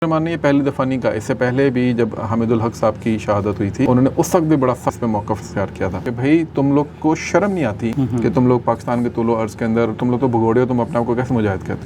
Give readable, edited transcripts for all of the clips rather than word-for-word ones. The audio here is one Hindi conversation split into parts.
रहमान ने ये पहली दफ़ा नहीं कहा, इससे पहले भी जब हामिदुल हक साहब की शहादत हुई थी उन्होंने उस वक्त भी बड़ा सख्त मौक़िफ़ इख्तियार किया था कि भाई तुम लोग को शर्म नहीं आती कि तुम लोग पाकिस्तान के तुलो अर्ज़ के अंदर तुम लोग तो भगोड़े हो, तुम अपने आप को कैसे मुजाहिद करते।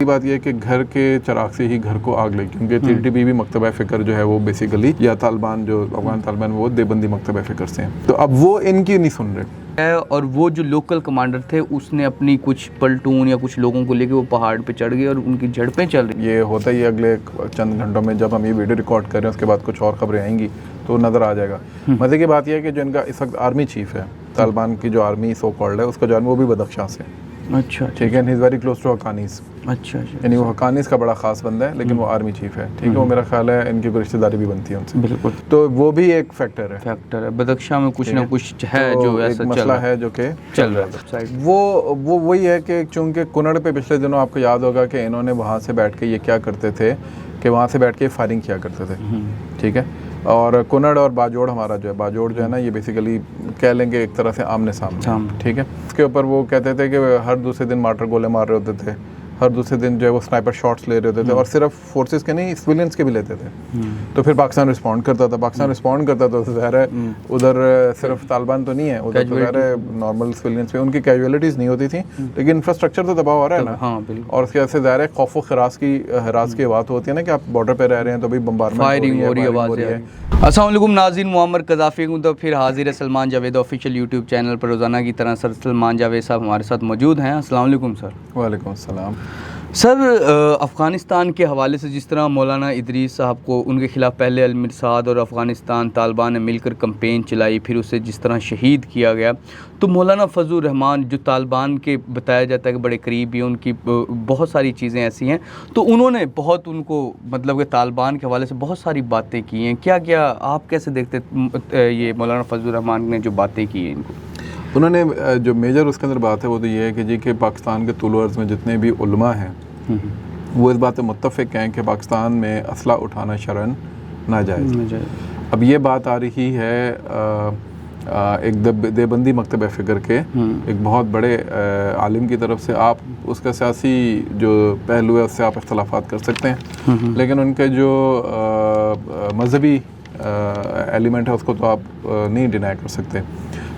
बात यह है कि घर के चराग से ही घर को आग लगी, क्योंकि TTP भी मकतबा फ़िक्र जो है वो बेसिकली या तालिबान जो अफगान तालिबान वो देबंदी मकतबा फ़िक्र से हैं, तो अब वो इनकी नहीं सुन रहे। और वो जो लोकल कमांडर थे उसने अपनी कुछ पलटून या कुछ लोगों को लेके वो पहाड़ पे चढ़ गए और उनकी झड़पें चल रही। ये होता ही अगले चंद घंटों में जब हम ये वीडियो रिकॉर्ड कर रहे हैं उसके बाद कुछ और खबरें आएंगी तो नज़र आ जाएगा। मज़े की बात यह है कि जो इनका इस वक्त आर्मी चीफ है, तालिबान की जो आर्मी सो कॉल्ड है उसका जो आर्मी वो भी बदख्शां से। अच्छा, ठीक है, इज़ वेरी क्लोज टू हकानीस। अच्छा, यानी वो हकानीस का बड़ा ख़ास बंदा है, लेकिन वो आर्मी चीफ है। ठीक है, वो मेरा ख्याल है इनकी कोई रिश्तेदारी भी बनती है उनसे। बिल्कुल, तो वो भी एक फैक्टर है। बदख्शां में कुछ ना कुछ है तो जो ऐसा मसला है जो कि चल रहा है। वो वही है कि चूँकि कुनड़ पे पिछले दिनों आपको याद होगा कि इन्होंने वहाँ से बैठ के ये क्या करते थे कि वहाँ से बैठ के फायरिंग किया करते थे। ठीक है, और कुनड़ और बाजोड़ हमारा जो है, बाजोड़ जो है ना ये बेसिकली कह लेंगे एक तरह से आमने सामने। ठीक है, उसके ऊपर वो कहते थे कि हर दूसरे दिन मार्टर गोले मार रहे होते थे, हर दूसरे दिन जो है वो स्नाइपर शॉट्स ले रहे होते थे, और सिर्फ फोर्सेस के नहीं सिविलियंस के भी लेते थे। तो फिर पाकिस्तान रिस्पॉन्ड करता था, तो ज़ाहिर है उधर सिर्फ तालिबान तो नहीं है, उधर तो ज़ाहिर है नॉर्मल सिविलियंस पे उनकी कैजुअलिटीज़ नहीं होती थी, लेकिन इंफ्रास्ट्रक्चर तो तबाह हो रहा है ना। हाँ, बिल्कुल। और उसके वजह से ज़ाहिर है खौफ व हरास की बात होती है ना कि आप बॉर्डर पे रह रहे हैं तो भी बम्बारमेंट फायरिंग हो रही है। अस्सलाम वालेकुम नाज़रीन, मुअम्मर क़ज़ाफ़ी हूँ तो फिर हाजिर है Salman Javed official YouTube channel पर। रोज़ाना की तरह सर सलमान जावेद साहब हमारे साथ मौजूद हैं। अस्सलाम वालेकुम सर। वालेकुम अस्सलाम। सर, अफ़गानिस्तान के हवाले से जिस तरह मौलाना इदरीस साहब को उनके ख़िलाफ़ पहले अल-मिरसाद और अफ़गानिस्तान तालिबान ने मिलकर कैंपेन चलाई, फिर उसे जिस तरह शहीद किया गया, तो मौलाना फजलुर रहमान जो तालिबान के बताया जाता है कि बड़े करीब भी, उनकी बहुत सारी चीज़ें ऐसी हैं, तो उन्होंने बहुत उनको मतलब कि तालिबान के हवाले से बहुत सारी बातें की हैं। क्या क्या आप कैसे देखते ये मौलाना फजलुर रहमान ने जो बातें की हैं इनको? उन्होंने जो मेजर उसके अंदर बात है वो तो ये है कि जी कि पाकिस्तान के तुलो अर्ज़ में जितने भी उलमा हैं वो इस बात पे मुत्तफ़िक़ हैं कि पाकिस्तान में असला उठाना शरअन नाजायज़। अब ये बात आ रही है एक देबंदी मकतब फ़िक्र के एक बहुत बड़े आलिम की तरफ से। आप उसका सियासी जो पहलू है उससे आप इख्तलाफात कर सकते हैं, लेकिन उनके जो मजहबी एलिमेंट है उसको तो आप नहीं डिनाई कर सकते।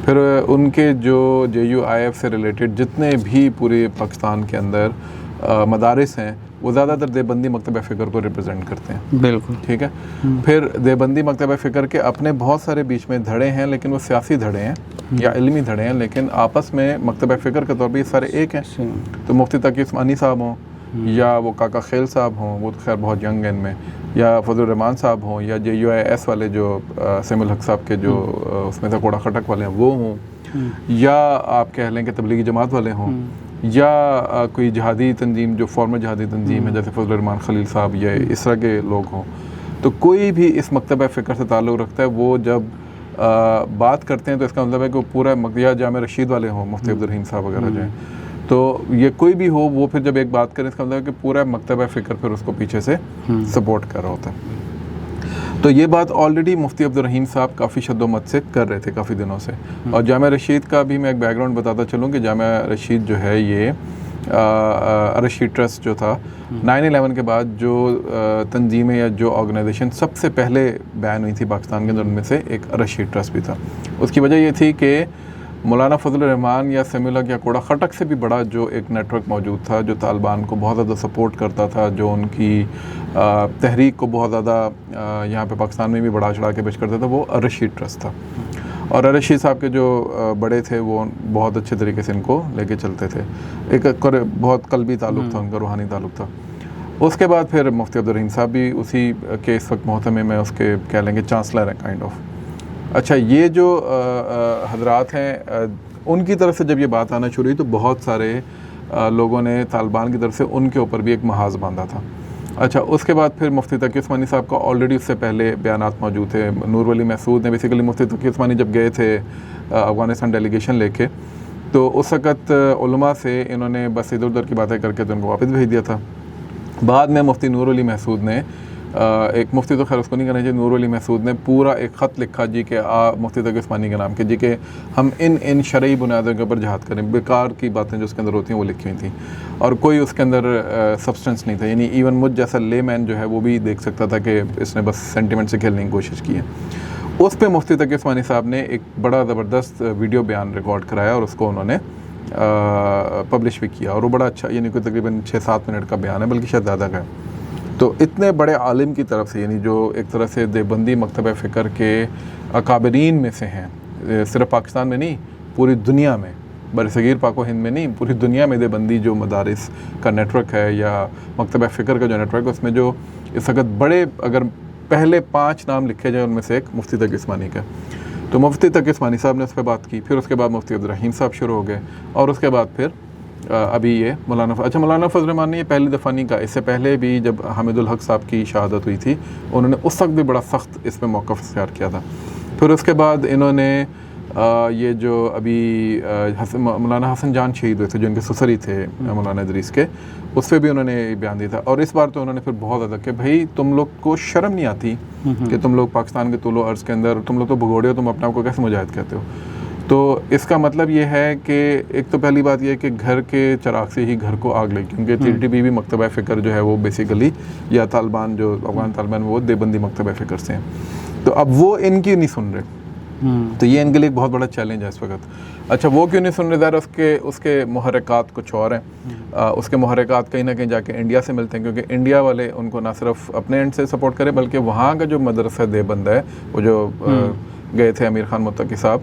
फिर उनके जो JUIF से रिलेटेड जितने भी पूरे पाकिस्तान के अंदर मदारिस हैं वो ज़्यादातर देबंदी मकतब फ़िक्र को रिप्रेजेंट करते हैं। बिल्कुल, ठीक है। फिर देबंदी मकतब फ़िक्र के अपने बहुत सारे बीच में धड़े हैं, लेकिन वो सियासी धड़े हैं या इल्मी धड़े हैं, लेकिन आपस में मकतब फ़िक्र के तौर पर ये सारे एक हैं। तो मुफ्ती तकी उस्मानी साहब हों या वो काका खेल साहब हों, वो तो खैर बहुत यंग हैं इनमें, या फजलुर रहमान साहब हों, या JUIS वाले जो सैमुल हक साहब के जो उसमें से कोड़ा खटक वाले हैं वो हों, या आप कह लें कि तबलीगी जमात वाले हों, या कोई जहादी तंजीम जो फॉर्मल जहादी तंजीम है जैसे फजलुर रहमान खलील साहब या इस तरह के लोग हों, तो कोई भी इस मकतब फ़िक्र से ताल्लुक़ रखता है वो जब बात करते हैं तो इसका मतलब है कि वो पूरा या जामे रशीद वाले हों, मुफ्ती अब्दुल रहीम साहब वगैरह जो हैं, तो ये कोई भी हो वो फिर जब एक बात करें इसका मतलब है कि पूरा मकतब फ़िक्र फिर उसको पीछे से सपोर्ट कर रहा होता है। तो ये बात ऑलरेडी मुफ्ती अब्दुल रहीम साहब काफ़ी शद्दोमत से कर रहे थे काफ़ी दिनों से। और जामिया रशीद का भी मैं एक बैकग्राउंड बताता चलूँ कि जामिया रशीद जो है ये रशीद ट्रस्ट जो था 9/11 के बाद जो तंजीमें या जो ऑर्गेनाइजेशन सबसे पहले बैन हुई थी पाकिस्तान के अंदर उनमें से एक रशीद ट्रस्ट भी था। उसकी वजह ये थी कि मौलाना फजलुर रहमान या सैमुल हक या कोड़ा खटक से भी बड़ा जो एक नेटवर्क मौजूद था जो तालिबान को बहुत ज़्यादा सपोर्ट करता था, जो उनकी तहरीक को बहुत ज़्यादा यहाँ पे पाकिस्तान में भी बढ़ा चढ़ा के पेश करता था, वो रशीद ट्रस्ट था। और रशीद साहब के जो बड़े थे वो बहुत अच्छे तरीके से इनको लेके चलते थे। एक बहुत कल्बी ताल्लुक़ था उनका, रूहानी ताल्लुक़ था। उसके बाद फिर मुफ्ती अब्दुल रहीम साहब भी उसी के इस वक्त मोहतमे में उसके कह लेंगे चांसलर हैं काइंड ऑफ। अच्छा, ये जो हजरात हैं उनकी तरफ से जब ये बात आना शुरू हुई तो बहुत सारे लोगों ने तालिबान की तरफ से उनके ऊपर भी एक महाज बांधा था। अच्छा, उसके बाद फिर मुफ्ती तकी उस्मानी साहब का ऑलरेडी उससे पहले बयानात मौजूद थे। नूर वली महसूद ने बेसिकली मुफ्ती तकी उस्मानी जब गए थे अफ़गानिस्तान डेलीगेशन लेके, तो उस वक़्त उलमा से इन्होंने बस इधर उधर की बातें करके तो उनको वापस भेज दिया था। बाद में मुफ्ती नूर वली महसूद ने एक मुफ्ती तो खैर उसको नहीं कहना चाहिए, नूर अली महसूद ने पूरा एक ख़त लिखा जी के मुफ्ती तकी उस्मानी के नाम के, जी के हम इन शरई बुनियादों के ऊपर जहाद करें, बेकार की बातें जो उसके अंदर होती हैं वो लिखी हुई थी और कोई उसके अंदर सब्सटेंस नहीं था। यानी इवन मुझ जैसा लेमैन जो है वो भी देख सकता था कि इसने बस सेंटिमेंट से खेलने की कोशिश की है। उस पर मुफ्ती तकी उस्मानी साहब ने एक बड़ा ज़बरदस्त वीडियो बयान रिकॉर्ड कराया और उसको उन्होंने पब्लिश भी किया और वो बड़ा अच्छा, यानी कोई तकरीबन 6-7 मिनट का बयान है, बल्कि शायद ज़्यादा का है। तो इतने बड़े आलिम की तरफ से, यानी जो एक तरह से देवबंदी मकतब फ़िक्र के अकाबरीन में से हैं, सिर्फ पाकिस्तान में नहीं पूरी दुनिया में, बरसगीर पाको हिंद में नहीं पूरी दुनिया में देवबंदी जो मदारिस का नेटवर्क है या मकतब फ़िक्र का जो नेटवर्क है, उसमें जो इस वक्त बड़े अगर पहले 5 नाम लिखे जाए उनमें से एक मुफ्ती तकी उस्मानी का। तो मुफ्ती तकी उस्मानी साहब ने उस पर बात की, फिर उसके बाद मुफ्ती अब्दुर्रहीम साहब शुरू हो गए और उसके बाद फिर अभी ये मौलाना फजल रहमान ने ये पहली दफ़ा नहीं कहा, इससे पहले भी जब हामिदुल हक साहब की शहादत हुई थी उन्होंने उस वक्त भी बड़ा सख्त इस पर मौक़िफ़ इख्तियार किया था। फिर उसके बाद इन्होंने ये जो अभी मौलाना हसन जान शहीद हुए थे जो इनके ससुर ही थे मौलाना इदरीस के, उस पर भी उन्होंने बयान दिया था। और इस बार तो उन्होंने फिर बहुत ज़्यादा कि भाई तुम लोग को शर्म नहीं आती कि तुम लोग पाकिस्तान के तुलो अर्ज़ के अंदर तुम लोग तो भगोड़े हो, तुम अपने आप को कैसे मुजाहिद कहते हो। तो इसका मतलब ये है कि एक तो पहली बात ये है कि घर के चिराग से ही घर को आग लगी, क्योंकि TTP भी मकतबा फ़िक्र जो है वो बेसिकली या तालिबान जो अफ़गान तालिबान वो देवबंदी मकतबा फ़िक्र से हैं, तो अब वो इनकी नहीं सुन रहे। तो ये इनके लिए एक बहुत बड़ा चैलेंज है इस वक्त। अच्छा वो क्यों नहीं सुन रहे, उसके मुहर्रिकात कुछ और हैं। उसके मुहर्रिकात कहीं ना कहीं जाके इंडिया से मिलते हैं, क्योंकि इंडिया वाले उनको ना सिर्फ अपने एंड से सपोर्ट करें बल्कि वहाँ का जो मदरसा देवबंद है वो जो गए थे अमीर खान मुत्तकी साहब,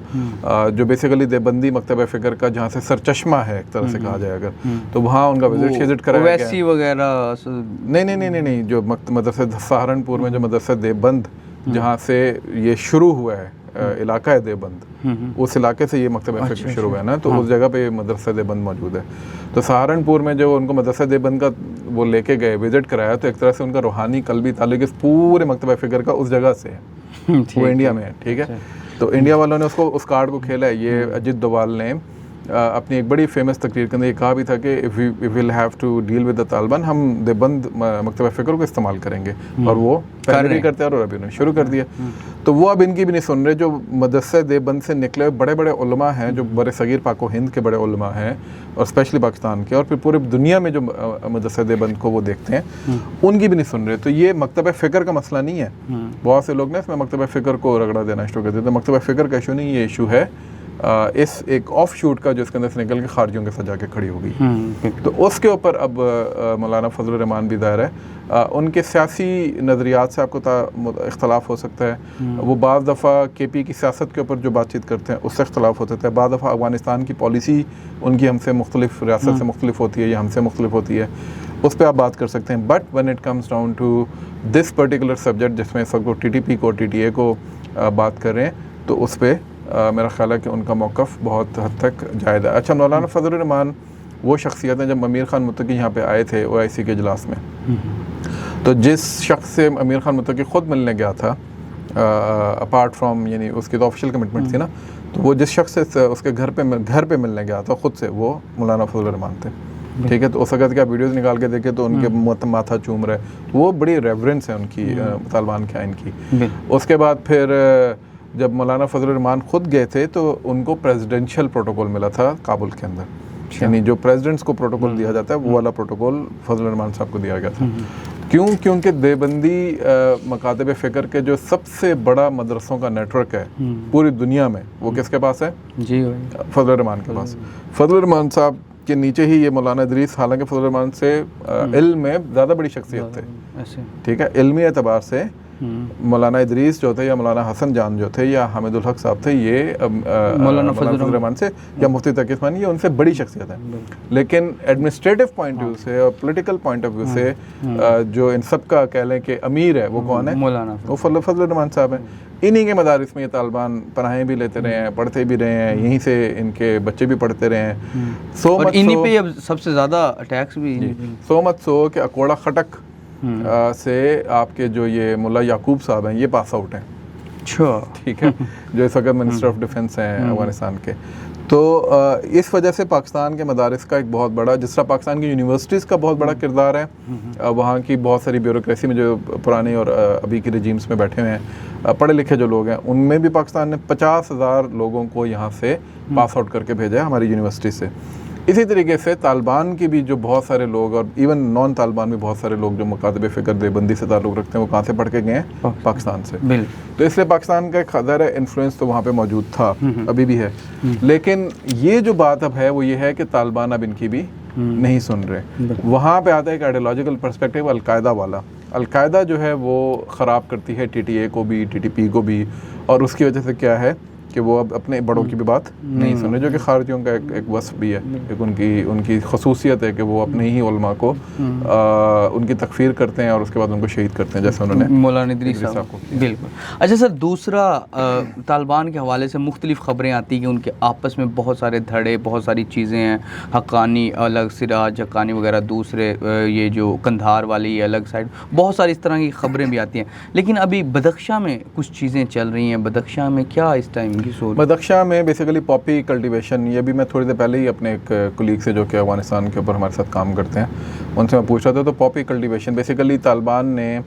जो बेसिकली देवबंदी मकतब फ़िक्र का जहाँ से सरचश्मा है एक तरह से कहा जाए अगर, तो वहाँ उनका विजिट कराया गया। ओवैसी वगैरह नहीं, जो मदरसा सहारनपुर में जो मदरसा देवबंद जहाँ से ये शुरू हुआ है इलाका है देवबंद, उस इलाके से ये मकतब फ़िक्र शुरू हुआ है ना, तो उस जगह पे मदरसा देवबंद मौजूद है। तो सहारनपुर में जो उनको मदरसा देवबंद का वो लेके गए विजिट कराया, तो एक तरह से उनका रूहानी कल्बी ताल्लुक इस पूरे मकतब फ़िक्र का उस जगह से है, वो इंडिया में है। ठीक है, तो इंडिया वालों ने उसको उस कार्ड को खेला है। ये अजित डोभाल ने अपनी एक बड़ी फेमस तकरीर के अंदर ये कहा भी था कि if we will have to deal with the Taliban, हम देवबंद मकतब फ़िक्र को इस्तेमाल करेंगे, और वो पहले भी करते हैं और अभी उन्होंने शुरू कर दिया। तो वो अब इनकी भी नहीं सुन रहे। जो मदरसा देवबंद से निकले हुए बड़े बड़े उलमा हैं, जो बरसगीर पाको हिंद के बड़े उलमा हैं और स्पेशली पाकिस्तान के, और फिर पूरे दुनिया में जो मदरसा देवबंद को वो देखते हैं, उनकी भी नहीं सुन रहे। तो ये मकतब फ़िक्र का मसला नहीं है। बहुत से लोग ने इसमें मकतब फ़िक्र को रगड़ा देना शुरू कर दिया। तो मकतब फ़िक्र का इशू नहीं, ये इशू है इस एक ऑफ शूट का जो इसके अंदर से निकल के खारजियों के साथ जाके खड़ी हो गई। तो उसके ऊपर अब मौलाना फजल रहमान भी दायर है। उनके सियासी नज़रियात से आपको इख्तलाफ हो सकता है। वो बाज़ दफ़ा KP की सियासत के ऊपर जो बातचीत करते हैं उससे इख्तलाफ हो सकता है। बाज़ दफ़ा अफ़गानिस्तान की पॉलिसी उनकी हमसे मुख्तलिफ रियासत से मुख्तलिफ होती है या हमसे मुख्तलिफ होती है, उस पर आप बात कर सकते हैं। But when it comes down to this particular subject जिसमें इस वक्त TTP को TTA को बात कर रहे हैं, तो उस पर मेरा ख्याल है कि उनका मौक़िफ़ बहुत हद तक जायज़ है। अच्छा, मौलाना फजल रहमान वो शख्सियत हैं, जब अमीर खान मुत्तकी यहाँ पे आए थे OIC के इजलास में, तो जिस शख्स से अमीर खान मुत्तकी ख़ुद मिलने गया था, अपार्ट फ्राम यानी उसकी तो ऑफिशियल कमिटमेंट थी ना, तो वो जिस शख्स से उसके घर पे मिलने गया था ख़ुद से, वो मौलाना फजल रहमान थे। ठीक है, तो उस वक्त क्या वीडियोज़ निकाल के देखे तो उनके माथा चूम रहे, वो बड़ी रेवरेंस है उनकी तालिबान के आइन की। उसके बाद फिर जब मौलाना फजल रहमान ख़ुद गए थे तो उनको प्रेसिडेंशियल प्रोटोकॉल मिला था काबुल के अंदर, यानी जो प्रेसिडेंट्स को प्रोटोकॉल दिया जाता है वो वाला प्रोटोकॉल फजल रहमान साहब को दिया गया था। क्यों? क्योंकि देवबंदी मकातब फ़िक्र के जो सबसे बड़ा मदरसों का नेटवर्क है पूरी दुनिया में, वो किसके पास है? जी, फजल रहमान के पास। फजल रहमान साहब के नीचे ही ये मौलाना इदरीस, हालांकि फजल रहमान से इल्म में ज़्यादा बड़ी शख्सियत थे। ठीक है, इल्मी एतबार से मौलाना इदरीस जो थे या मौलाना हसन जान जो थे या हामिदुल हक साहब थे, ये मौलाना फजल रहमान से या मुफ्ती तकी उस्मानी, ये उनसे बड़ी शख्सियत है। लेकिन एडमिनिस्ट्रेटिव पॉइंट ऑफ व्यू से और पॉलिटिकल पॉइंट ऑफ व्यू से जो इन सब का कह लें कि अमीर है, वो कौन है? मौलाना वो फजल रहमान साहब हैं। इन्हीं के मदारिस में ये तालिबान पढ़ाएँ भी लेते रहे हैं, पढ़ते भी रहे हैं, यहीं से इनके बच्चे भी पढ़ते रहे हैं। सो मच इन्हीं पे अब सबसे ज़्यादा अटैक्स भी, सो मच सो कि अकोड़ा खटक से आपके जो ये मुल्ला याकूब साहब हैं, ये पास आउट हैं। अच्छा, ठीक है, जो इस वक्त मिनिस्टर ऑफ डिफेंस हैं अफगानिस्तान के। तो इस वजह से पाकिस्तान के मदारिस का एक बहुत बड़ा, जिस तरह पाकिस्तान की यूनिवर्सिटीज़ का बहुत बड़ा किरदार है, वहाँ की बहुत सारी ब्यूरोक्रेसी में जो पुरानी और अभी की रजीम्स में बैठे हुए हैं पढ़े लिखे जो लोग हैं, उनमें भी पाकिस्तान ने 50,000 लोगों को यहाँ से पास आउट करके भेजा है हमारी यूनिवर्सिटी से। इसी तरीके से तालिबान के भी जो बहुत सारे लोग, और इवन नॉन तालिबान में बहुत सारे लोग जो मुकातबे फ़िक्र देबंदी से ताल्लुक़ रखते हैं, वो कहाँ से पढ़ के गए हैं? पाकिस्तान से। तो इसलिए पाकिस्तान का एक ज़ाहिर इन्फ्लुएंस तो वहाँ पे मौजूद था, अभी भी है। लेकिन ये जो बात अब है वो ये है कि तालिबान अब इनकी भी नहीं सुन रहे। वहाँ पे आता है एक आइडियोलॉजिकल पर्सपेक्टिव अलकायदा वाला। अलकायदा जो है वो ख़राब करती है TTA को भी, TTP को भी, और उसकी वजह से क्या है कि वो अब अपने बड़ों की भी बात नहीं सुन रहे, जो कि खारजियों का एक वस्फ भी है, एक उनकी खसूसियत है कि वो अपने ही उलमा को उनकी तकफीर करते हैं और उसके बाद उनको शहीद करते हैं, जैसे उन्होंने मौलाना इदरीस साहब को। बिल्कुल। अच्छा सर, दूसरा तालिबान के हवाले से मुख्तलिफ ख़बरें आती हैं कि उनके आपस में बहुत सारे धड़े, बहुत सारी चीज़ें हैं, हक्कानी अलग, सिराज हक्कानी वगैरह दूसरे, ये जो कंधार वाली अलग साइड, बहुत सारी इस तरह की ख़बरें भी आती हैं। लेकिन अभी बदख्शां में कुछ चीज़ें चल रही हैं, बदख्शां में क्या इस टाइम? बदख्शां में बेसिकली पॉपी कल्टीवेशन, ये भी मैं थोड़ी देर पहले ही अपने एक कुलीग से जो कि अफगानिस्तान के ऊपर हमारे साथ काम करते हैं, उनसे मैं पूछ रहा था। तो पॉपी कल्टीवेशन बेसिकली तालिबान ने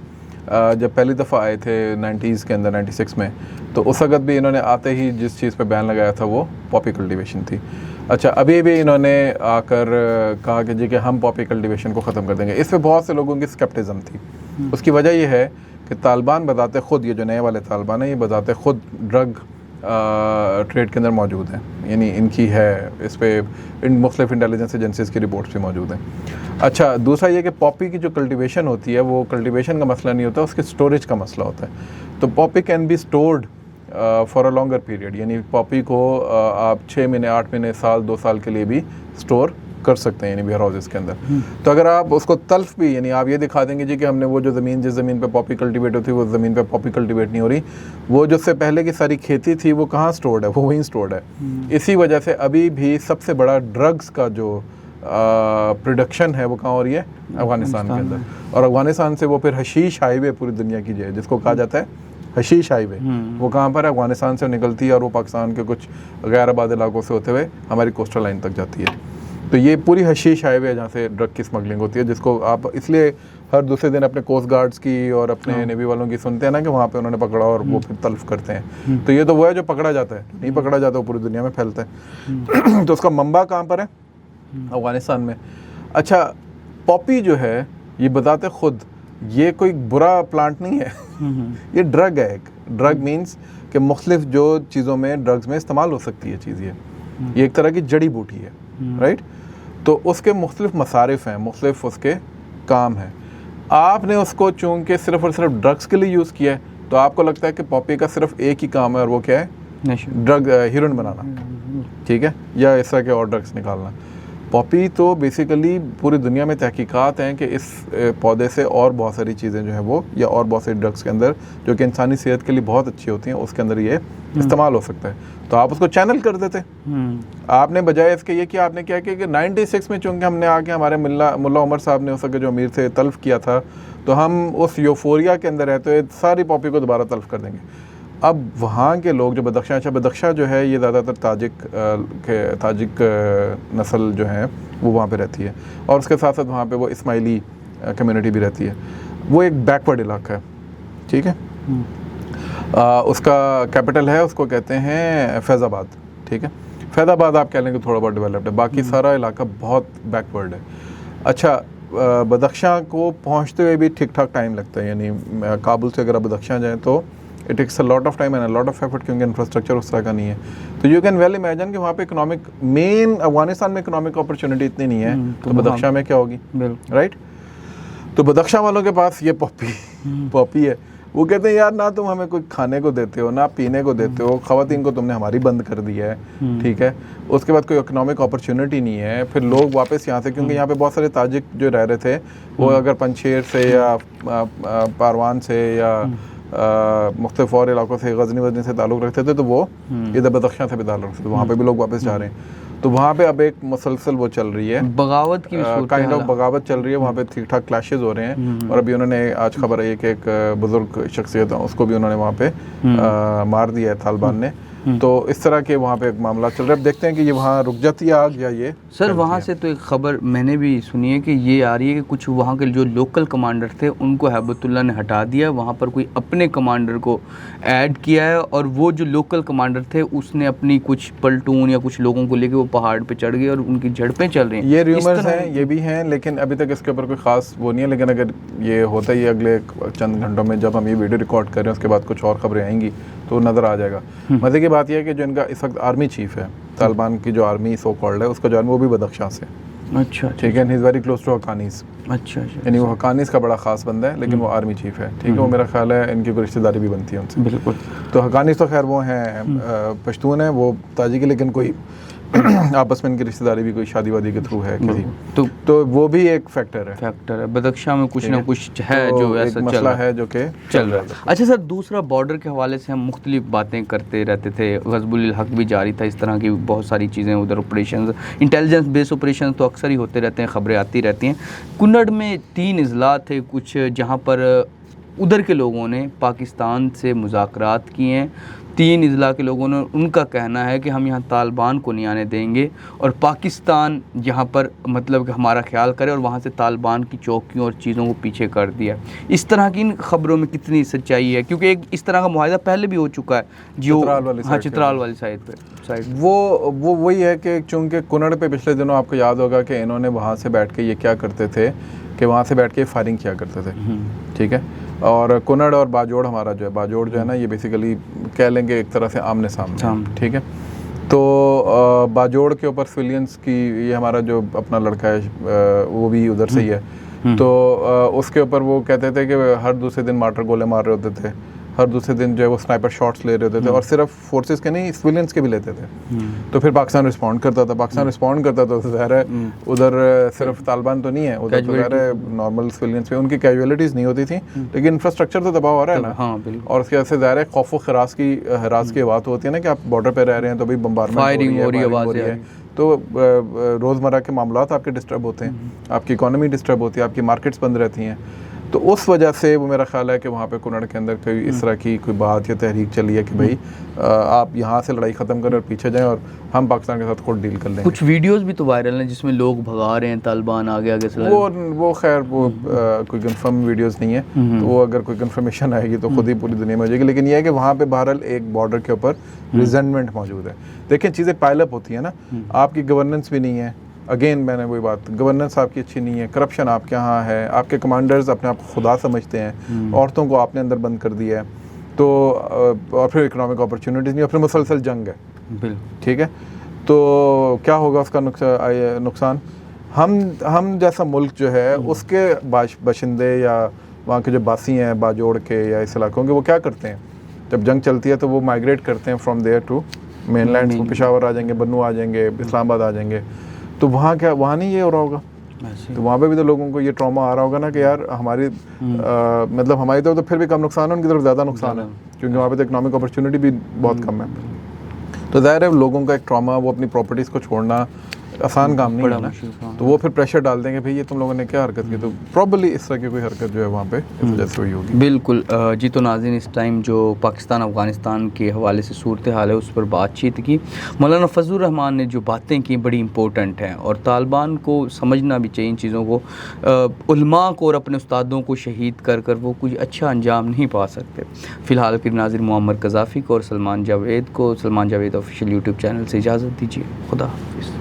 जब पहली दफ़ा आए थे 90s के अंदर, 96 में, तो उस वक्त भी इन्होंने आते ही जिस चीज़ पे बैन लगाया था वो पॉपी कल्टीवेशन थी। अच्छा, अभी भी इन्होंने आकर कहा कि जी कि हम पॉपी कल्टीवेशन को ख़त्म कर देंगे। इस पर बहुत से लोगों की स्केप्टिज़म थी। उसकी वजह यह है कि तालिबान बताते ख़ुद, ये जो नए वाले तालिबान हैं, ये बताते ख़ुद ड्रग ट्रेड के अंदर मौजूद है, यानी इनकी है, इस पर मुख्तलिफ इंटेलिजेंस एजेंसीज़ की रिपोर्ट्स भी मौजूद हैं। अच्छा, दूसरा ये कि पॉपी की जो कल्टीवेशन होती है वो कल्टीवेशन का मसला नहीं होता, उसके स्टोरेज का मसला होता है। तो Poppy can be stored for a longer period, यानी पॉपी को आप 6 महीने, 8 महीने, साल, 2 साल के लिए भी स्टोर कर सकते हैं, यानी वेयर हाउसेस के अंदर। तो अगर आप उसको तल्फ भी, यानी आप ये दिखा देंगे जी कि हमने वो जो ज़मीन, जिस ज़मीन पे पॉपी कल्टीवेट होती है वो ज़मीन पे पॉपी कल्टीवेट नहीं हो रही, वो जो उससे पहले की सारी खेती थी वो कहाँ स्टोर्ड है? वो वहीं स्टोर्ड है। इसी वजह से अभी भी सबसे बड़ा ड्रग्स का जो प्रोडक्शन है वो कहाँ हो रही है? अफगानिस्तान के अंदर। और अफगानिस्तान से वो फिर हशीश हाईवे पूरी दुनिया की है, जिसको कहा जाता है हशीश हाईवे, वो कहाँ पर है? अफगानिस्तान से निकलती है और वो पाकिस्तान के कुछ गैर आबाद इलाकों से होते हुए हमारी कोस्टल लाइन तक जाती है। तो ये पूरी हशीश हाईवे है जहाँ से ड्रग की स्मगलिंग होती है, जिसको आप इसलिए हर दूसरे दिन अपने कोस्ट गार्ड्स की और अपने नेवी वालों की सुनते हैं ना कि वहाँ पे उन्होंने पकड़ा और वो फिर तल्फ करते हैं। तो ये तो वो है जो पकड़ा जाता है, नहीं पकड़ा जाता वो पूरी दुनिया में फैलता है। तो उसका मंबा कहाँ पर है? अफगानिस्तान में। अच्छा, पॉपी जो है ये बताते खुद ये कोई बुरा प्लांट नहीं है, ये ड्रग है। एक ड्रग मीन्स कि मुख्तलिफ जो चीज़ों में, ड्रग्स में इस्तेमाल हो सकती है चीज़, ये एक तरह की जड़ी बूटी है, राइट? तो उसके मुख्तलिफ मसारिफ हैं, मुख्तलिफ उसके काम हैं। आपने उसको चूँकि सिर्फ और सिर्फ ड्रग्स के लिए यूज़ किया है, तो आपको लगता है कि पॉपी का सिर्फ एक ही काम है और वो क्या है? ड्रग, हीरोइन बनाना, ठीक है, या इस तरह के और ड्रग्स निकालना। पॉपी तो बेसिकली पूरी दुनिया में तहकीकात हैं कि इस पौधे से और बहुत सारी चीज़ें जो हैं वो, या और बहुत सारी ड्रग्स के अंदर जो कि इंसानी सेहत के लिए बहुत अच्छी होती हैं, उसके अंदर ये इस्तेमाल हो सकता है। तो आप उसको चैनल कर देते। आपने बजाय इसके ये किया, आपने क्या किया कि 96 में चूँकि हमने आके हमारे मुल्ला उमर साहब ने उसके जो अमीर थे तल्फ किया था, तो हम उस यूफोरिया के अंदर रहते हुए सारी पॉपी को दोबारा तल्फ कर देंगे। अब वहाँ के लोग जो बदख्शां, अच्छा बदख्शां जो है ये ज़्यादातर ताजिक नस्ल जो है वो वहाँ पे रहती है, और उसके साथ साथ वहाँ पे वो इस्माइली कम्युनिटी भी रहती है। वो एक बैकवर्ड इलाका है, ठीक है। उसका कैपिटल है, उसको कहते हैं फैज़ाबाद, ठीक है। फैज़ाबाद आप कह लेंगे थोड़ा बहुत डेवलप्ड है, बाकी सारा इलाका बहुत बैकवर्ड है। अच्छा, बदख्शां को पहुँचते हुए भी ठीक ठाक टाइम लगता है, यानी काबुल से अगर आप बदख्शां जाएँ तो it takes a lot of time and a lot of effort, क्योंकि इंफ्रास्ट्रक्चर उस तरह का नहीं है। तो यू कैन वेल इमेजिन कि वहाँ पे इकोनॉमिक, मेन अफगानिस्तान में इकोनॉमिक अपॉर्चुनिटी इतनी नहीं है, तो बदख्शां में क्या होगी, राइट? तो बदख्शां वालों के पास ये पॉपी है। वो कहते हैं यार, ना तुम हमें कुछ खाने को देते हो, ना पीने को देते हो, ख़वातीन को तुमने हमारी बंद कर दी है, ठीक है। उसके बाद कोई इकोनॉमिक अपॉर्चुनिटी नहीं है। फिर लोग वापस यहाँ से, क्योंकि यहाँ पे बहुत सारे ताजिक जो रह रहे थे, वो अगर पंजशेर से या पारवान से या मुख्तलिफ और इलाकों से, गजनी से ताल्लुक़ रखते थे, तो वो इधर बदख्शां से भी ताल्लुक़ रखते थे, वहाँ पे भी लोग वापस जा रहे हैं। तो वहाँ पे अब एक मुसलसल वो चल रही है, बगावत की काइंड ऑफ बगावत चल रही है। वहाँ पे ठीक ठाक क्लैशेस हो रहे हैं, और अभी उन्होंने आज खबर है कि एक बुज़ुर्ग शख्सियत है, उसको भी उन्होंने वहाँ पे मार दिया है तालिबान ने। तो इस तरह के वहाँ पे एक मामला चल रहा है। अब देखते हैं कि ये वहाँ रुक जाती है आग या ये सर फैलती वहाँ है। से तो एक ख़बर मैंने भी सुनी है कि ये आ रही है कि कुछ वहाँ के जो लोकल कमांडर थे उनको हैबतुल्लाह ने हटा दिया, वहाँ पर कोई अपने कमांडर को ऐड किया है, और वो जो लोकल कमांडर थे उसने अपनी कुछ पलटून या कुछ लोगों को लेके वो पहाड़ पे चढ़ गए और उनकी झड़पें चल रही हैं। ये इस र्यूमर्स तरह- हैं, ये भी हैं, लेकिन अभी तक इसके ऊपर कोई ख़ास वो नहीं है। लेकिन अगर ये होता ही अगले चंद घंटों में जब हम ये वीडियो रिकॉर्ड कर रहे हैं उसके बाद कुछ और ख़बरें आएंगी तो नज़र आ जाएगा। मज़े की बात यह है कि जो इनका इस वक्त आर्मी चीफ है, तालिबान की जो आर्मी सो कॉल्ड है, उसका जो आर्मी वो भी बदख्शां से, अच्छा ठीक है, he is very close to हकानीस, अच्छा यानी वो हकानीस का बड़ा ख़ास बंदा है, लेकिन वो आर्मी चीफ है, ठीक है। वो मेरा ख्याल है इनकी कोई रिश्तेदारी भी बनती है उनसे। बिल्कुल। तो हकानीस तो खैर वो हैं पश्तून है, वो ताजिक, लेकिन कोई आपस में इनकी रिश्तेदारी भी कोई शादी वादी के थ्रू है किसी, तो वो भी एक फैक्टर है। बदख्शां में कुछ ना कुछ है तो जो एक ऐसा मसला है जो कि चल रहा है। अच्छा सर, दूसरा बॉर्डर के हवाले से हम मुख्तलिफ बातें करते रहते थे, गज़बुल हक भी जारी था, इस तरह की बहुत सारी चीज़ें उधर, ऑपरेशन, इंटेलिजेंस बेस्ड ऑपरेशन तो अक्सर ही होते रहते हैं, ख़बरें आती रहती हैं। कुन्नड़ में 3 अजला थे कुछ, जहाँ पर उधर के लोगों ने पाकिस्तान से मुज़ाकरात किए हैं। 3 अजला के लोगों ने, उनका कहना है कि हम यहाँ तालिबान को नहीं आने देंगे और पाकिस्तान यहाँ पर मतलब कि हमारा ख्याल करे, और वहाँ से तालिबान की चौकियों और चीज़ों को पीछे कर दिया। इस तरह की इन खबरों में कितनी सच्चाई है, क्योंकि एक इस तरह का मुआहिदा पहले भी हो चुका है जो चित्राल वाली हाँ साइड चित्राल वाली साइड। वो वही है कि चूंकि कुन्नड़ पे पिछले दिनों आपको याद होगा कि इन्होंने वहाँ से बैठ के ये क्या करते थे कि वहाँ से बैठ के फायरिंग किया करते थे, ठीक है। और कुन्नड़ और बाजोड़ हमारा जो है, बाजोड़ जो है ना, ये बेसिकली कह लेंगे एक तरह से आमने सामने, ठीक है। तो बाजोड़ के ऊपर सिविलियंस की, ये हमारा जो अपना लड़का है वो भी उधर से ही है, तो उसके ऊपर वो कहते थे कि हर दूसरे दिन मार्टर गोले मार रहे होते थे, हर दूसरे दिन जो है वो स्नाइपर शॉट्स ले रहे होते थे, और सिर्फ फोर्सेस के नहीं, सिविलियंस के भी लेते थे। तो फिर पाकिस्तान रिस्पॉन्ड करता था, तो ज़ाहिर है उधर सिर्फ तालिबान तो नहीं है, उधर तो ज़ाहिर है नॉर्मल सिविलियंस पे उनकी कैजुअलिटीज़ नहीं होती थी, लेकिन इंफ्रास्ट्रक्चर तो तबाह हो रहा है ना। हाँ बिल्कुल। और उसके वजह से ज़ाहिर है खौफ व हरास की बात होती है ना, कि आप बॉर्डर पे रह रहे हैं तो भाई बम्बारमेंट हो रही है, तो रोज़मर्रा के मामलात आपके डिस्टर्ब होते हैं, आपकी इकॉनमी डिस्टर्ब होती है, आपकी मार्केट्स बंद रहती हैं। तो उस वजह से वो मेरा ख्याल है कि वहाँ पे कुन्नड़ के अंदर कोई इस तरह की कोई बात या तहरीक चली है कि भाई आप यहाँ से लड़ाई ख़त्म करें और पीछे जाएं और हम पाकिस्तान के साथ खुद डील कर लेंगे। कुछ वीडियोस भी तो वायरल हैं जिसमें लोग भगा रहे हैं, तालिबान आगे आगे से। वो खैर वो कोई कंफर्म वीडियोस नहीं है, तो वो अगर कोई कंफर्मेशन आएगी तो खुद ही पूरी दुनिया में हो जाएगी। लेकिन ये है कि वहाँ पे बहरहाल एक बॉर्डर के ऊपर रिजेंटमेंट मौजूद है। देखिए चीज़ें पाइलअप होती है ना, आपकी गवर्नेंस भी नहीं है, अगेन मैंने वही बात, गवर्नेंस आपकी अच्छी नहीं है, करप्शन आपके यहाँ है, आपके कमांडर्स अपने आप को खुदा समझते हैं, औरतों को आपने अंदर बंद कर दिया है, तो और फिर इकोनॉमिक अपॉर्चुनिटीज़ नहीं, और फिर मुसलसल जंग है, ठीक है। तो क्या होगा उसका नुकसान? हम जैसा मुल्क जो है उसके बाशिंदे या वहाँ के जो बासी हैं बाजोड़ के या इस इलाकों के, वो क्या करते हैं जब जंग चलती है, तो वो माइग्रेट करते हैं फ्रॉम देयर टू मेनलैंड, वो पेशावर आ जाएंगे, बन्नू आ जाएंगे, इस्लामाबाद आ जाएंगे। तो वहाँ क्या, वहाँ नहीं ये हो रहा होगा? तो वहाँ पे भी तो लोगों को ये ट्रॉमा आ रहा होगा ना कि यार हमारी मतलब हमारी तरफ तो फिर भी कम नुकसान है, उनकी तरफ ज़्यादा नुकसान है, क्योंकि वहाँ पे तो इकोनॉमिक अपॉर्चुनिटी भी बहुत कम है। तो ज़ाहिर है लोगों का एक ट्रॉमा, वो अपनी प्रॉपर्टीज़ को छोड़ना आसान काम नहीं है ना, तो वो फिर प्रेशर डाल देंगे भाई ये तुम लोगों ने क्या हरकत की, तो प्रॉब्ली इस तरह की कोई हरकत जो है वहाँ पे इस वजह से हुई होगी। बिल्कुल जी। तो नाज़रीन, इस टाइम जो पाकिस्तान अफ़गानिस्तान के हवाले से सूरत हाल है उस पर बातचीत की। मौलाना फजलुर रहमान ने जो बातें की बड़ी इंपॉर्टेंट हैं, और तालिबान को समझना भी चाहिए इन चीज़ों को, उलमा को और अपने उस्तादों को शहीद कर कर वो कुछ अच्छा अंजाम नहीं पा सकते। फ़िलहाल फिर नाज़िर मुअम्मर कज़ाफ़ी को और Salman Javed official YouTube channel से इजाज़त दीजिए। खुदा हाफ़िज़।